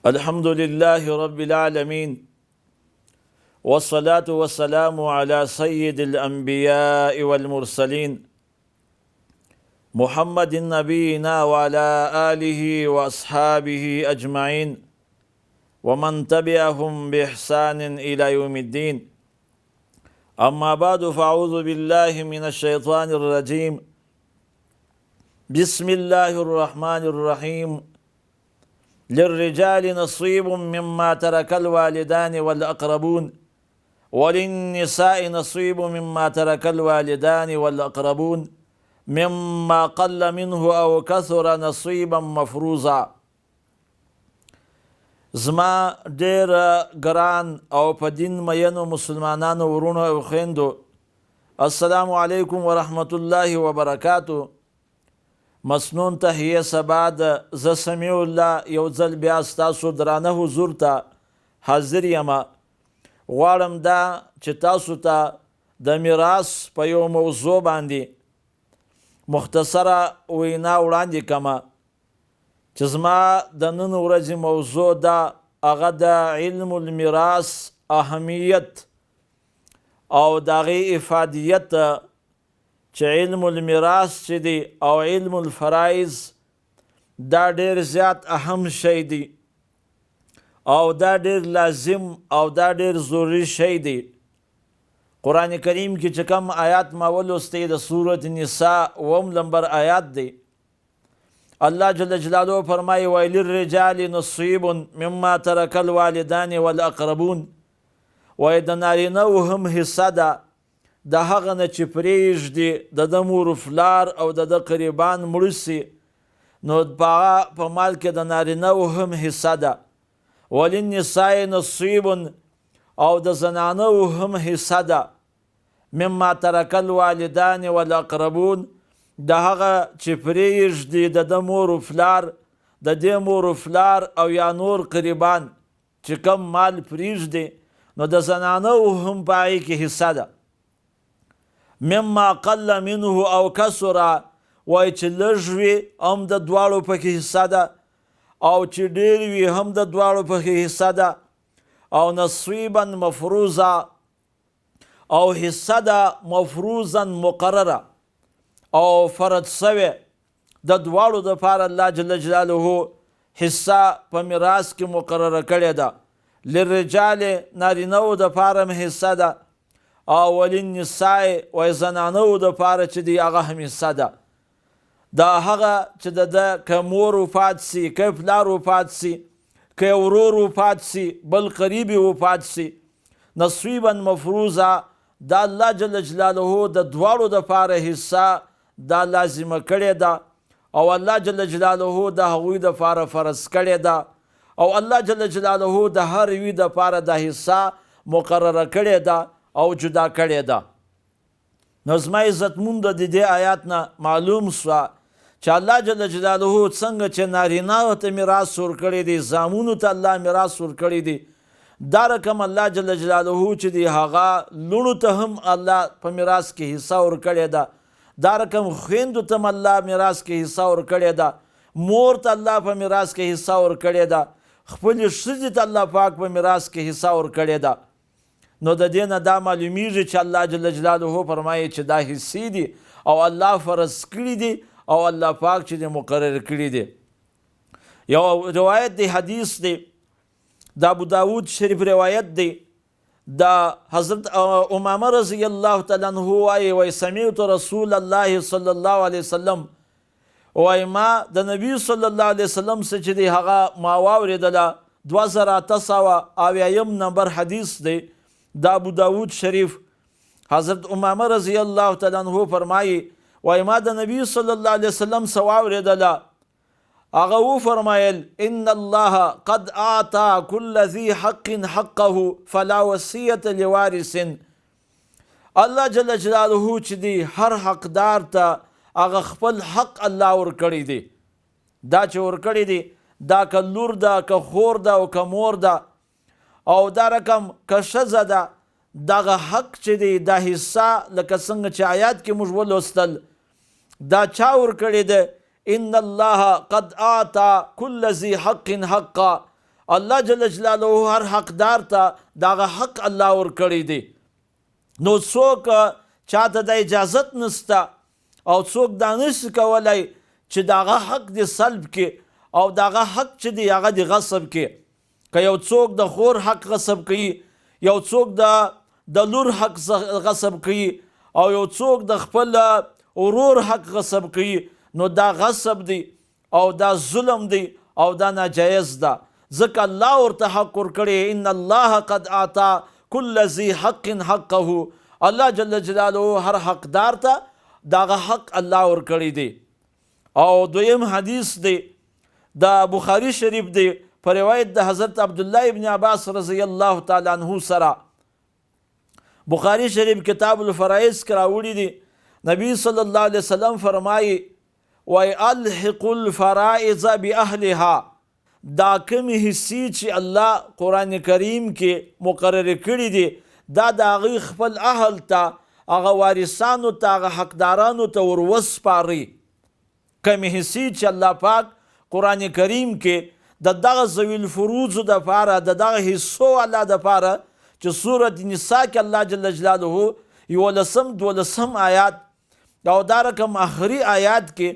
الحمد لله رب العالمين والصلاة والسلام على سيد الأنبياء والمرسلين محمد نبينا وعلى آله وأصحابه أجمعين ومن تبعهم بإحسان إلى يوم الدين أما بعد فأعوذ بالله من الشيطان الرجيم بسم الله الرحمن الرحيم للرجال نصيب مما ترك الوالدان والأقربون وللنساء نصيب مما ترك الوالدان والأقربون مما قل منه أو كثر نصيبا مفروضا. زما ډیر ګران او په دین مینو مسلمانانو ورونو او خویندو، السلام علیکم ورحمت الله وبرکاتو. مسنون تحیه سباد ز سمیع الله یو ځل بیا ستاسو درانه حضور ته حاضر یم. غواړم دا چې تاسو ته د میراث په یو موضوع باندې مختصره وینا وړاندې کړمه چې زما د نن ورځې موضوع ده، هغه د علم المیراث اهمیت او د هغې افادیت چې علم الميراث چې دی او علم الفرائض دا ډیر زیات اهم شی دی او دا ډیر لازم او دا ډیر ضروری شی دی. قرآن کریم کې چې کوم آیات ما ولوستی د سورة نساء 9 نمبر آیات دی، الله جل جلاله فرمایي وللرجال نصیب مما ترک الوالدان والاقربون، وایي د نارینه‌و هم حصه ده د هغه نه چې پرېږدي د ده مور پلار او د ده قریبان مړه سي، نو په مال کې د نارینه‌و هم حصه ده. وللنساء نصیب او د زنانه‌و هم حصه ده مما ترک الوالدان والاقربون، د هغه چې پرېږدي د ده مور پلار، د دې مور پلار او یا نور قریبان چې کم مال پرېږدي، نو د زنانه‌و هم په هغې کې حصه ده. مما قل منه او کثر، وای چې لږ وي هم د دواړو پکې حصه ده او چې ډېر وي هم د دواړو پکې حصه ده. او نصیبا مفروضا، او حصه ده مفروضا مقرره او فرض سوې د دواړو دپاره الله جل جلاله حصه په میراث کې مقرره کړې ده. للرجال نارینه‌و دپاره هم حصه ده او وللنساء وای زنانه‌و دپاره چې دی هغه هم حصه ده. دا هغه چې د ده که مور وفات سي، که پلار وفات سي، که ورور وفات سي، بل قریب وفات سي، نصیبا مفروضا دا الله جل جلاله د دواړو دپاره حصه دا لازمه کړې ده او الله جل جلاله د هغوی دپاره فرض کړې ده او الله جل جلاله د هر یوې دپاره دا حصه مقرره کړې ده او جدا کړې ده. نو زما عزتمند د دې آیات نه معلوم سوه چې الله جل جلاله څنګه چې نارینه‌و ته میراث ورکړی دی، زامنو ته الله میراث ورکړی دی، دا رقم الله جل جلاله چې دی هغه لوڼو ته هم الله په میراث کې حصه ورکړې ده. دا رقم خویندو ته هم الله میراث کې حصه ورکړې ده، مور ته الله په میراث کې حصه ورکړې ده، خپلې ښځې ته الله پاک په میراث کې حصه ورکړې ده. نو د دې نه دا معلومیږي چې الله جل جلاله فرمایي چې دا حصې دي او الله فرض کړي دي او الله پاک چې دی مقرر کړي دي. یو روایت دی، حدیث دی، د ابو داود شریف روایت دی، د حضرت امامه رضی الله تعالی عنه وایي سمعت رسول الله صلی الله علیه وسلم، وایي ما د نبی صلی الله علیه وسلم څخه چې دی هغه ما واورېدله. 2900 نمبر حدیث دی د ابو داود شریف. حضرت امامه رضی الله تعالی عنه فرمایي وایي ما د نبی صلی الله علیه وسلم څخه واورېدله، هغه وفرمایل ان الله قد اعطى كل ذي حق حقه فلا وصیة لوارث. الله جل جلاله چې دی هر حقدار ته هغه خپل حق الله ورکړی دی. دا چې ورکړی دی دا که لور ده، که خور ده او که مور ده او دا رقم که ښځه ده، دغه حق چې دی دا حصه لکه څنګه چې آیات کې موږ ولوستل دا چا ورکړی دی؟ ان الله قد اعطى كل ذي حق حقا، الله جل جلاله هر حقدار ته دغه حق الله ورکړی دی. نو څوک چاته د اجازت نسته او څوک دا نشي کولی چې دغه حق دې سلب کړي او دغه حق چې دی هغه دې غصب کړي. که یو څوک د خور حق غصب کوي، یو څوک د لور حق غصب کوي او یو څوک د خپل ورور حق غصب کوي، نو دا غصب دی او دا ظلم دی او دا ناجایز ده. ځکه الله ورته حق ورکړی، ان الله قد اعطى كل ذي حق حقه. الله جل جلاله هر حقدار ته دغه حق الله ورکړی دی. او دویم حدیث دی د بخاری شریف دی په روایت د حضرت عبدالله ابن عباس رضی الله تعالی عنہ سره. بخاری شریف کتاب الفرائض کې راوړي دی، نبی صلی الله علیه وسلم فرمایي وای الحق الفرائض باهلها. دا کمی حصې چې الله قرآن کریم کې مقرر کړي دي دا د هغوی خپل اهل ته، هغه وارثانو ته، هغه حقدارانو ته ور وسپاري. کمی حصې چې الله پاک قرآن کریم کې د دغه ذوي الفروضو دپاره، د دغه حصو الله دپاره چې سورة نساء کې الله جل جلاله 11 آیات او دا رقم آخري آیات کې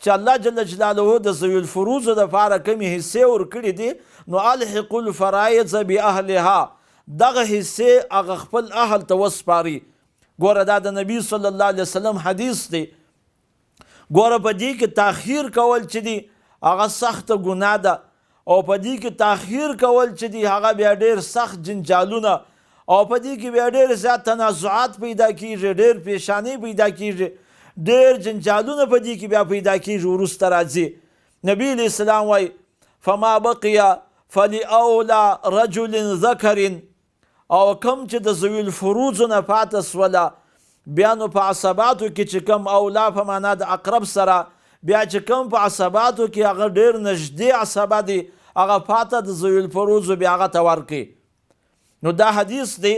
چې الله جل جلاله د ذوي الفروضو دپاره کمی حصې ورکړي دي، نو الحق الفرائض باهلها، دغه حصې هغه خپل اهل ته وسپاري. ګوره دا د نبی صلی الله علیه وسلم حدیث دی. ګوره په دې کې تاخیر کول چې دی هغه سخته ګناه ده، او په دې کې تاخیر کول چې دی هغه بیا ډېر سخت جنجالونه، او په دې کې بیا ډېر زیات تنازعات پیدا کیږي، ډېر پیشانی پیدا کیږي، ډېر جنجالونه په دې کې بیا پیدا کیږي، وروسته راځي. نبی علیہ السلام وایي فما بقي فلأولى رجل ذکر، او کم چې د ذوي الفروضو نه پاته سوله بیا نو په عصباتو کې چې کم اولا په معنا د اقرب سره، بیا چې کم په عصباتو کې هغه ډېر نږدې عصبه دي هغه پاته د ذوي الفروضو بیا هغه ته ورکړي. نو دا حدیث دی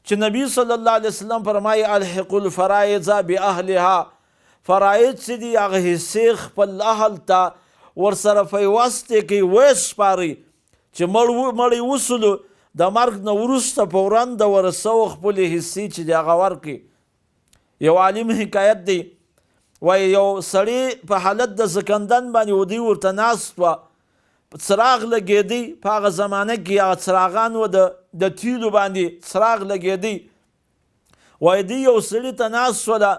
چې نبی صلی الله علیه وسلم فرمایي الحق الفرائض باهلها. فرائض چې دي هغه حصې خپل اهل ته ورسره پیوستې کوي، وسپاري چې مړی وسلو د مرګ نه وروسته فوراً د ورثو خپلې حصې چې د هغه ورکړي. یو عالم حکایت دی، وایي یو سړی په حالت د زکندن باندې ودی ورته ناست وه، څراغ لګېدی. په هغه زمانه کې هغه څراغان و د تیلو باندې څراغ لګېدی. وایي دی یو سړي ته ناست وله،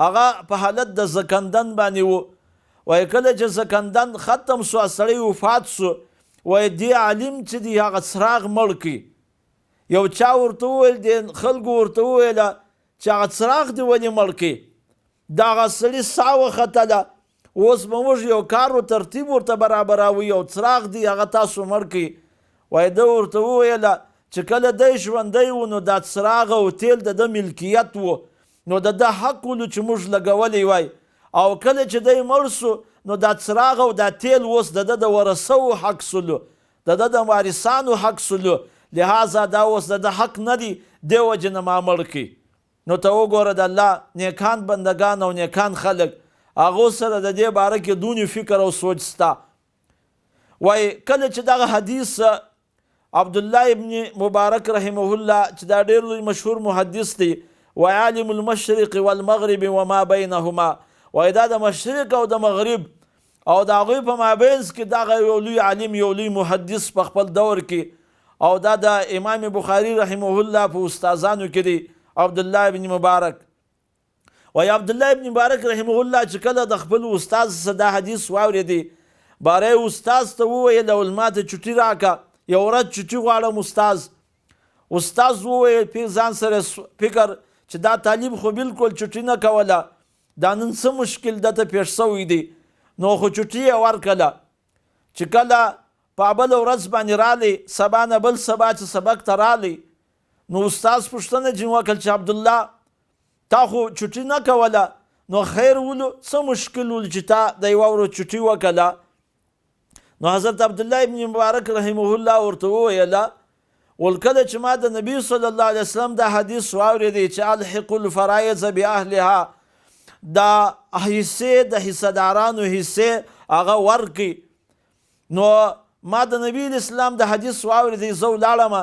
هغه په حالت د زکندن باندې و. وایي کله چې زکندن ختم سو، سړی وفات سو، وایي دی عالم چې دی هغه څراغ مړ کړي. یو چا ورته وویل، د خلکو ورته وویله چې هغه څراغ دی ولې مړ کړي. د هغه سړي ساه وختله، اوس به موږ یو کار و ترتیب ورته برابروو، یو څراغ دی هغه تاسو مړ کړي. وایي ده ورته وویله چې کله دی ژوندی و نو دا څراغ او تیل د ده ملکیت و، نو د ده حق ولو چې موږ لګولی وای، او کله چې دی مړ سو نو دا څراغ او دا تیل اوس د ده د ورثو حق سلو، د ده د وارثانو حق سلو، لہذا دا اوس د ده حق نه دی، دې وجې نه ما مړ کړي. نو ته وګوره د الله نیکان بندگان او نیکان خلک هغو سره د دې باره کې دونې فکر او سوچ سته. وایي کله چې دغه حدیث عبدالله ابن مبارک رحمه الله چې دا ډېر لوی مشهور محدث دی، وایي عالم المشرق والمغرب وما بینهما، وایي دا د مشرق او د مغرب او د هغوی په مابینځ کې دغه یو لوی عالم، یو لوی محدث په خپل دور کې، او دا د امام بخاري رحمه الله په استادانو کې دی، عبدالله ابن مبارک. وایي عبدالله ابن مبارک رحمه الله چې کله د خپل استاد څخه دا حدیث واورېدی، باره استاد ته وویل ول ما ته چټي راکړه، یو ورځ چټي غواړم استاد وویل ځان سره فکر چې دا طالب خو بالکل چټي نه کوله، دا نن څه مشکل دته پیښ سوی دی، نو خو چټي یې ورکړله. چې کله په بله ورځ باندې رالی، سبا نه بل سبا چې سبق ته رالی، نو استاد پوښتنه ځینې وکړل چې عبدالله تا خو چټي نه کوله، نو خیر ولو څه مشکل ول چې تا د یوه ورځ چټي وکړله. نو حضرت عبدالله ابن مبارک رحمه الله ورته وویله ول کله چې ما د نبی صلی الله علیه وسلم دا حدیث واورېدی چې الحق الفرائض باهلها، دا حصې د حصهدارانو حصې هغه ورکړي، نو ما د نبی اسلام د حدیث واورېدی، زه ولاړم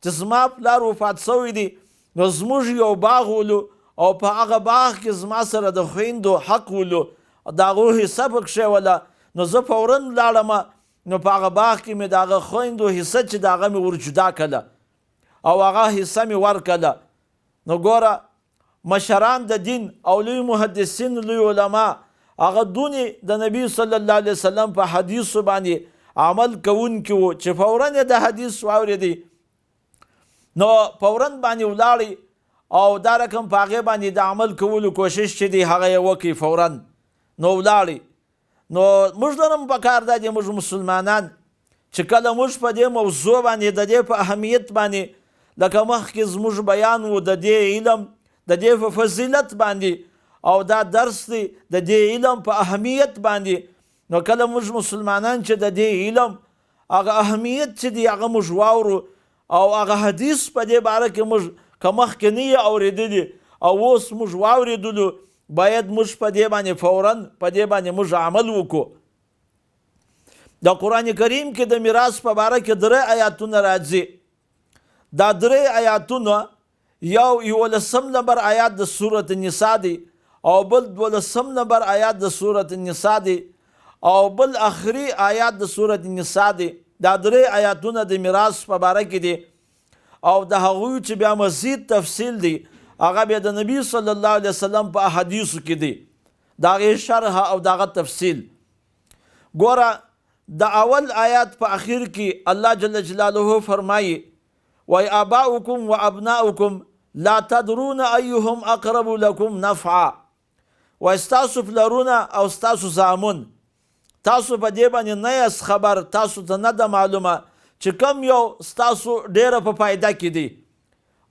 چې زما پلار وفات سوی دی، نو زموږ یو باغ ولو او په هغه باغ کې زما سره د خویندو حق ولو، د هغو حصه پکښې وله. نو زه فورا ولاړم، نو په هغه باغ کې مې د هغه خویندو حصه چې د هغه مې ورجدا کړله او هغه حصه مې ورکړله. نو ګوره مشران د دین او لوی محدثین، لوی علما، هغه دونې د نبی صلی الله علیه وسلم په حدیثو باندې عمل کوونکي وو چې فورا یې د حدیث واورېدی، نو فورا باندې ولاړی او دا رقم په هغې باندې د عمل کولو کوشش چې دی هغه یې وکړي فورا، نو ولاړی. نو موږ لرم پکار دا دی، موږ مسلمانان چې کله موږ په دې موضوع باندې د دې په اهمیت باندې لکه مخکې زموږ بیان و د دې علم د دې په فضیلت باندې او دا درس دی د دې علم په اهمیت باندې، نو کله موږ مسلمانان چې د دې علم هغه اهمیت چې دی هغه موږ واورو او هغه حدیث په دې باره کې موږ که مخکې نه یې اورېدلي او اوس موږ واورېدلو، باید موږ په دې باندې فورا په دې باندې موږ عمل وکړو. د قرآن کریم کې د میراث په باره کې 3 آیاتونه راځي. دا 3 آیاتونه یو 11 نمبر آیات د سورة النساء دی او بل 12 نمبر آیات د سورة النساء دی او بل آخري آیات د سورة النساء دی. دا 3 آیاتونه د میراث په باره کې دي او د هغوی چې بیا مزید تفصیل دی هغه بیا د نبی صلی الله علیه وسلم په احادیثو کې دی، د هغې شرح او د هغه تفصیل. ګوره د اول آیات په اخر کې الله جل جلاله فرمایي وای آباؤکم و ابناؤکم لا تدرون ایهم اقرب لکم نفعا، و ستاسو پلرونه او ستاسو زامن تاسو په دې باندې نه یاست خبر، تاسو ته نه ده معلومه چې کم یو ستاسو ډیره په فایده کې دی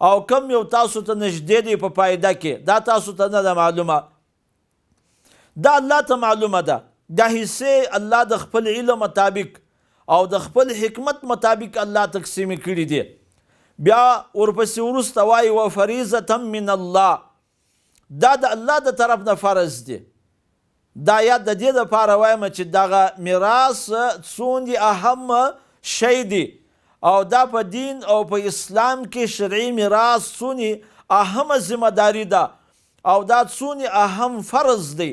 او کم یو تاسو ته نږدې دی په فایده کې، دا تاسو ته نه ده معلومه، دا الله ته معلومه ده. دا حصې الله د خپل علم مطابق او د خپل حکمت مطابق الله تقسیم کړي دي. بیا ورپسې وروسته وایي و فریضة من الله، دا د الله د طرف نه فرض دی. دا یا د دې دپاره وایم چې دغه میراث څومره اهم شی دی او دا په دین او په اسلام کې شرعي میراث څومره اهمه ذمه داری ده او دا څومره اهم فرض دی.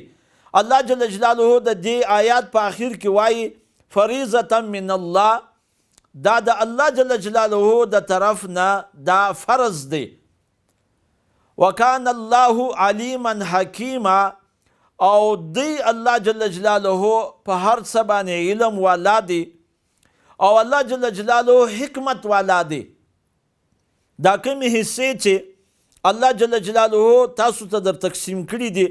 الله جل جلاله د دې آیات په آخر کې وایي فریضة من الله، دا د الله جل جلاله د طرف نه دا فرض دی. وکان الله علیما حکیما، او دی الله جل جلاله په هر څه باندې علم والا دی او الله جل جلاله حکمت والا دی. دا کومې حصې چې الله جل جلاله تاسو ته در تقسیم کړي دي،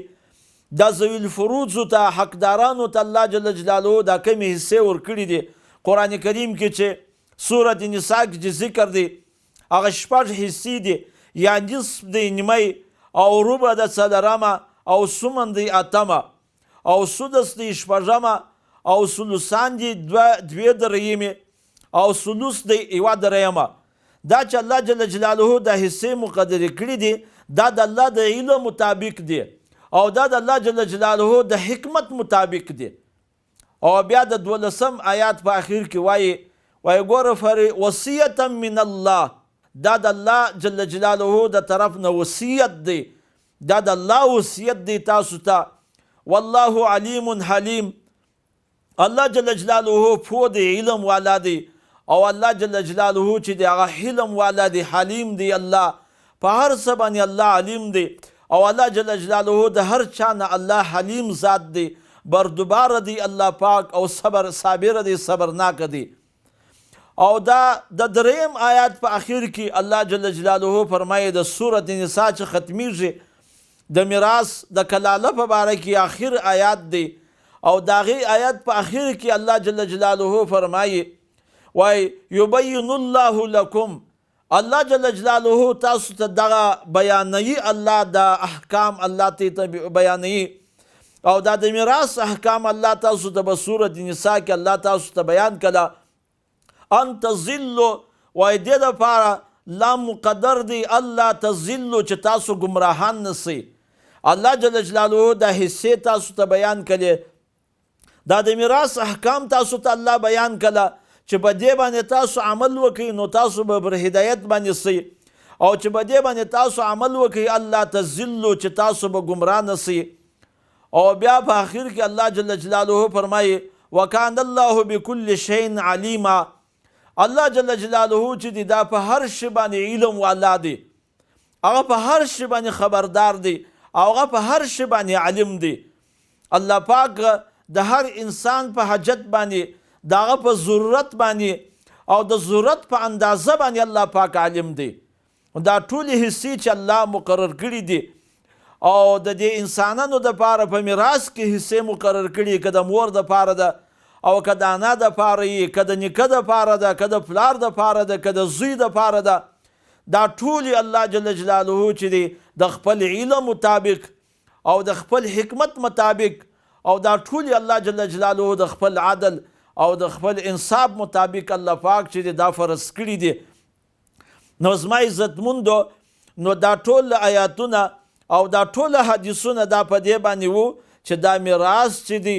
دا ذوی الفروضو ته حقدارانو ته الله جل جلاله دا کومې حصې ورکړي دي. قرآن کریم کې چې سورة النساء کې چې ذکر دی هغه 6 حصې دي، یا نصف دی نیمه او ربع د څلرمه او سمن دی اتمه او سدس دی شپږمه او ثلثان دی 2 درېیمې او ثلث دی 1 درېیمه. دا چې الله جل جلاله د حصې مقدرې کړي دي دا د الله د علم مطابق دی او دا د الله جل جلاله د حکمت مطابق دی. او بیا د 12 آیات په اخر کې وایي ګوره وصیة من الله، دا د الله جل جلاله د طرف نه وصیت دی، دا د الله وصیت دی تاسو ته. والله علیم حلیم، الله جل جلاله پوه دی، علم والا دی او الله جل جلاله چې دی هغه حلم والا دی، حلیم دی. الله په هر څه باندې الله علیم دی او الله جل جلاله د هر چا نه الله حلیم ذات دی، بردبار دی الله پاک او صابر دی، صبرناک دی. او دا د 3 آیات په اخر کې الله جل جلاله فرمایي د سورة النساء چې ختمیږي د میراث د کلاله په باره کې آخر آیات دی او د هغې آیات په اخر کې الله جل جلاله فرمایي وای یبین الله لکم، الله جل جلاله تاسو ته دغه بیانوي، الله د احکام الله ته بیانوي او دا د میراث احکام الله تاسو ته په سورة النساء کې الله تاسو ته بیان کړه. ان تضلوا، وای دې دپاره لا مقدر دی الله تضلوا چې تاسو ګمراهان نسئ. الله جل جلاله د حصې تاسو ته بیان کړي، دا د میراث احکام تاسو ته الله بیان کړه چې په دې باندې تاسو عمل وکئ نو تاسو به پر هدایت باندې سئ، او چې په دې باندې تاسو عمل وکئ الله تذلو چې تاسو به ګمراه نه سئ. او بیا په آخر کې الله جل جلاله فرمایي وکان الله بكل شیء علیما. الله جل جلاله چې دی دا په هر شي باندې علم والا دی، هغه په هر شي باندې خبردار دی، او هغه په هر شي باندې علم دی. الله پاک د هر انسان په حاجت باندې، د هغه په ضرورت باندې او د ضرورت په اندازه باندې الله پاک علم دی. دا ټولې حصې چې الله مقرر کړي دي او د دې انسانانو دپاره په میراث کې حصې مقرر کړي، که د مور دپاره ده او که د انا دپاره یي، که د نیکه دپاره ده، که د پلار دپاره ده، که د زوی دپاره ده، دا ټولې الله جل جلاله چې دی د خپل علم مطابق او د خپل حکمت مطابق، او دا ټولې الله جل جلاله د خپل عدل او د خپل انصاف مطابق الله پاک چې دی دا فرض کړي دي. نو زما عزتمندو، نو دا ټول آیاتونه او دا ټول حدیثونه دا په دې باندې وو چې دا میراث چې دی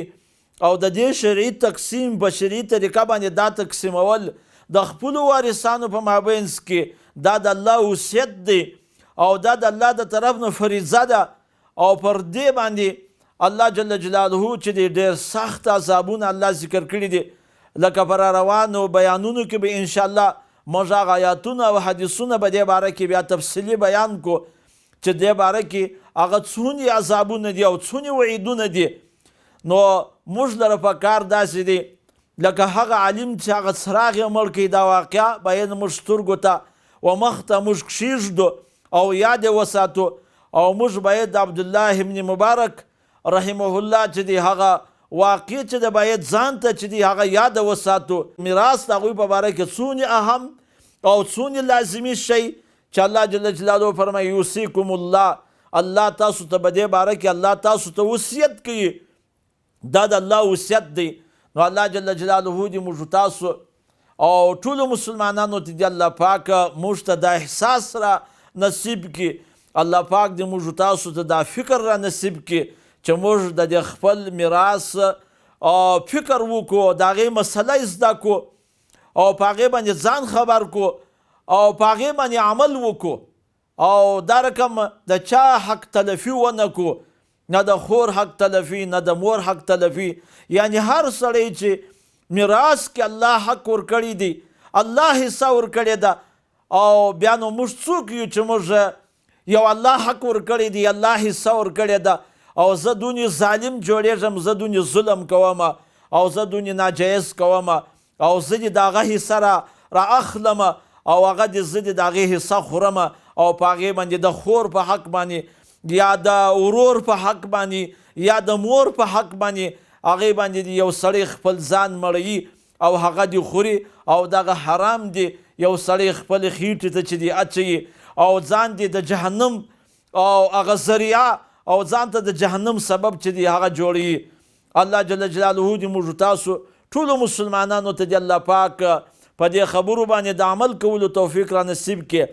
او د دې شرعي تقسیم په شرعي طریقه باندې دا تقسیمول د خپلو وارثانو په مابینځ کې دا د الله وصیت دی او دا د الله د طرف نه فریضه ده. او پر دې باندې الله جل جلاله چې دی ډېر سخت عذابونه الله ذکر کړي دي، لکه پر روانو بیانونو کې به انشاءالله موږ هغه آیاتونه او حدیثونه به دې باره کې بیا تفصیلي بیان کو چې دې باره کې هغه څومره عذابونه دي او څومره وعیدونه دي. نو موږ لره په کار داسې دی لکه هغه عالم چې هغه څراغ یې مړ کړي، دا واقعه باید موږ سترګو ته و مخ ته موږ کښېږدو او یاد یې وساتو. او موږ باید د عبدالله ابن مبارک رحمه الله چې دی هغه واقع چې د باید ځان ته چې دی هغه یاد وساتو. میراث د هغوی په باره کې څومره اهم او څومره لازمي شی چې الله جل جلاله فرمایي یوصیکم الله، الله تاسو ته په دې باره کې الله تاسو ته وصیت کوي، دا د الله وصیت دی. نو الله جل جلاله دې موږ تاسو او ټولو مسلمانانو ته دې الله پاک موږ ته دا احساس را نصیب کړي، الله پاک دې موږ تاسو ته دا فکر را نصیب کړي چې موږ د خپل میراث فکر وکړو، د هغې مسله زده کړو او په هغې باندې ځان خبر کړو او په هغې باندې عمل وکړو، او دا رقم د چا حق تلفي ونه کړو، نه د خور حق تلفي، نه د مور حق تلفي. یعنی هر سړی چې میراث کې الله حق ورکړی دی، الله حصه ورکړې ده، او بیا نو موږ څوک یو چې موږ یو الله حق ورکړی دی، الله حصه ورکړې ده، او زه دونې ظالم جوړېږم، زه دونې ظلم کوم او زه دونې ناجایز کوم او زه دې د هغه حصه را اخلم او هغه دې زه دې د هغې حصه خورم، او په هغې باندې د خور په حق باندې یا د ورور په حق باندې یا د مور په حق باندې هغې باندې یو سړی خپل ځان مړوي او هغه دې خوري، او دغه حرام دی یو سړی خپل خیټې ته چې دې اچوي او ځان دې د جهنم او هغه ذریعه او ځان ته د جهنم سبب چې دی هغه جوړوي. الله جل جلاله دې موږ تاسو ټولو مسلمانانو ته دې الله پاک په دې خبرو باندې د عمل کولو توفیق را نصیب کړي،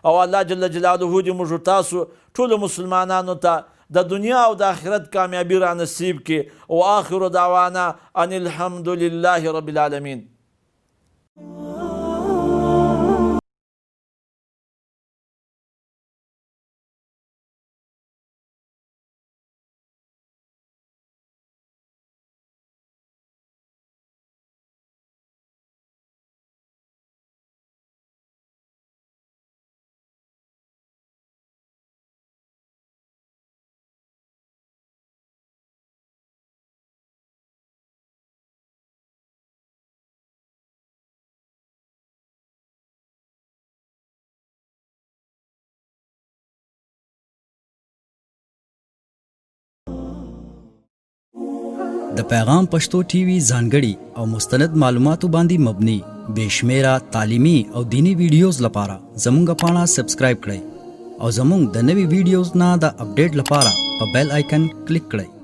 او الله جل جلاله دې موږ تاسو ټولو مسلمانانو ته د دنیا او د آخرت کامیابی را نصیب کړي. او آخر دعوانا ان الحمد لله رب العالمین. د پیغام پښتو ټي وي ځانګړي او مستند معلوماتو باندې مبني بشمیره تعلیمي او دینی ویډیوز لپاره زمونږ پاڼه سبسکرایب کړئ او زمونږ د نوي ویډیوز نه د اپډیټ لپاره په بیل آیکن کلیک کړئ.